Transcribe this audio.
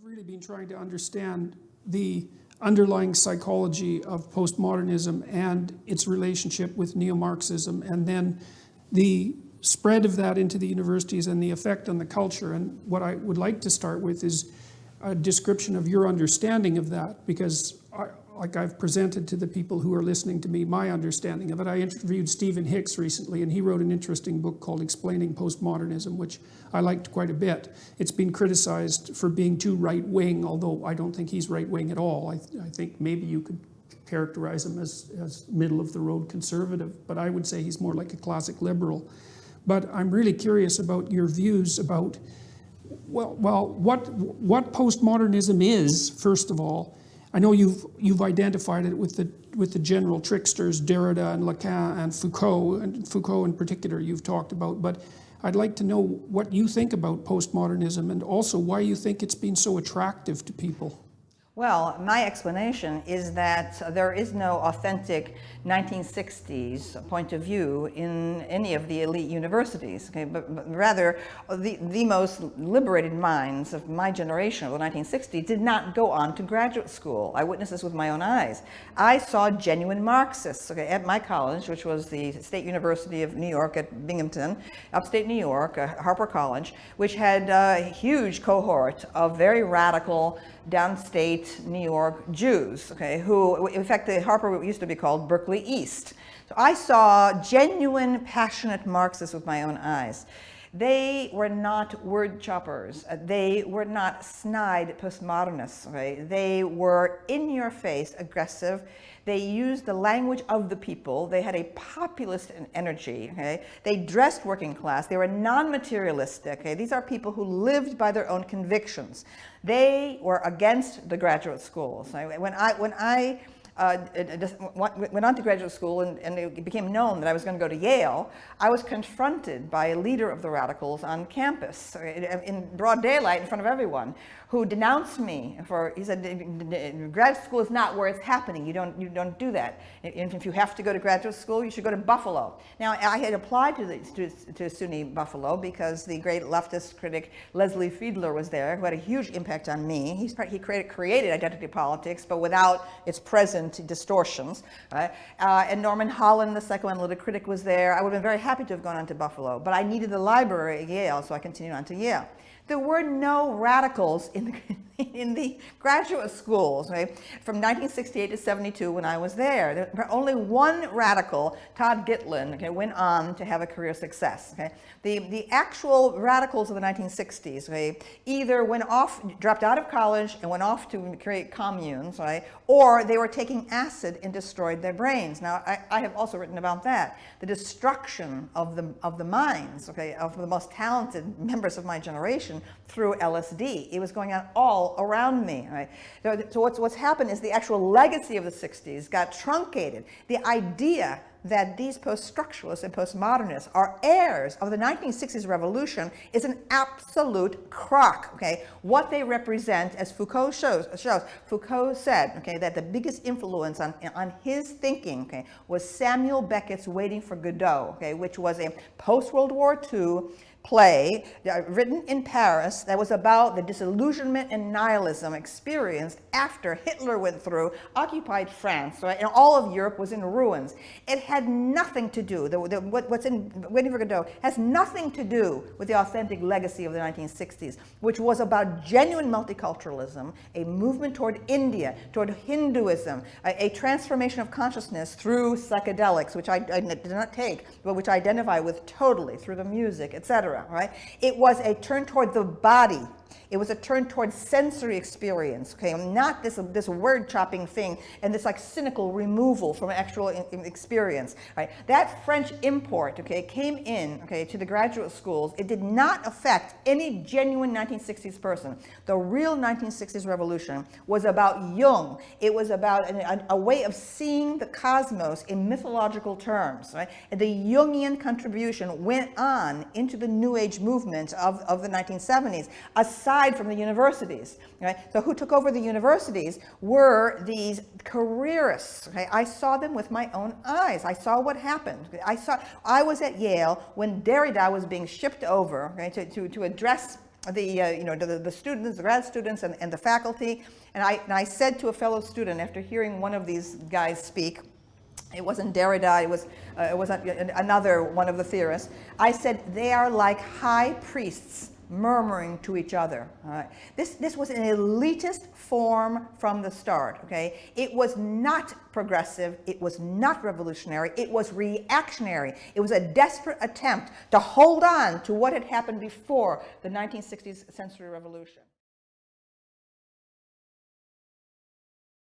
really been trying to understand the underlying psychology of postmodernism and its relationship with neo-Marxism, and then the spread of that into the universities and the effect on the culture. And what I would like to start with is a description of your understanding of that, because I've presented to the people who are listening to me my understanding of it. I interviewed Stephen Hicks recently, and he wrote an interesting book called Explaining Postmodernism, which I liked quite a bit. It's been criticized for being too right-wing, although I don't think he's right-wing at all. I think maybe you could characterize him as middle-of-the-road conservative, but I would say he's more like a classic liberal. But I'm really curious about your views about, what postmodernism is, first of all. I know you've identified it with the general tricksters, Derrida and Lacan and Foucault in particular you've talked about, but I'd like to know what you think about postmodernism and also why you think it's been so attractive to people. Well, my explanation is that there is no authentic 1960s point of view in any of the elite universities, okay? But rather, the most liberated minds of my generation of the 1960s did not go on to graduate school. I witnessed this with my own eyes. I saw genuine Marxists, okay, at my college, which was the State University of New York at Binghamton, upstate New York, Harper College, which had a huge cohort of very radical downstate New York Jews, okay, who, in fact, the Harper used to be called Berkeley East. So I saw genuine, passionate Marxists with my own eyes. They were not word choppers. They were not snide postmodernists, okay? They were in-your-face aggressive. They used the language of the people. They had a populist energy, okay? They dressed working class. They were non-materialistic, okay? These are people who lived by their own convictions. They were against the graduate schools. When I went on to graduate school and it became known that I was going to go to Yale, I was confronted by a leader of the radicals on campus in broad daylight in front of everyone, who denounced me for, he said, grad school is not where it's happening. You don't do that. If you have to go to graduate school, you should go to Buffalo. Now, I had applied to SUNY Buffalo because the great leftist critic Leslie Fiedler was there, who had a huge impact on me. He created identity politics, but without its present distortions. Right? And Norman Holland, the psychoanalytic critic, was there. I would have been very happy to have gone on to Buffalo, but I needed the library at Yale, so I continued on to Yale. There were no radicals in the graduate schools, right? From 1968 to 72 when I was there. Only one radical, Todd Gitlin, okay, went on to have a career success. Okay? The actual radicals of the 1960s, okay, either dropped out of college and went off to create communes, right? Or they were taking acid and destroyed their brains. Now, I have also written about that. The destruction of the minds, okay, of the most talented members of my generation through LSD. It was going on all around me. Right? So what's happened is the actual legacy of the 60s got truncated. The idea that these post-structuralists and postmodernists are heirs of the 1960s revolution is an absolute crock. Okay? What they represent, as Foucault shows, Foucault said, okay, that the biggest influence on his thinking, okay, was Samuel Beckett's Waiting for Godot, okay, which was a post-World War II play written in Paris that was about the disillusionment and nihilism experienced after Hitler went through occupied France, right? And all of Europe was in ruins. It had nothing to do, what's in Waiting for Godot has nothing to do with the authentic legacy of the 1960s, which was about genuine multiculturalism, a movement toward India, toward Hinduism, a transformation of consciousness through psychedelics, which I did not take, but which I identify with totally through the music, etc. Right? It was a turn toward the body. It was a turn towards sensory experience, okay, not this word chopping thing and this like cynical removal from actual experience, right? That French import, okay, came in, okay, to the graduate schools. It did not affect any genuine 1960s person. The real 1960s revolution was about Jung. It was about a way of seeing the cosmos in mythological terms, right? And the Jungian contribution went on into the New Age movement of the 1970s, aside from the universities. Right? So who took over the universities were these careerists. Okay? I saw them with my own eyes. I saw what happened. I was at Yale when Derrida was being shipped over, okay, to address the students, the grad students, and the faculty. And I said to a fellow student after hearing one of these guys speak, it wasn't Derrida, it was another one of the theorists. I said, they are like high priests murmuring to each other. All right. This was an elitist form from the start. Okay, it was not progressive. It was not revolutionary. It was reactionary. It was a desperate attempt to hold on to what had happened before the 1960s sensory revolution.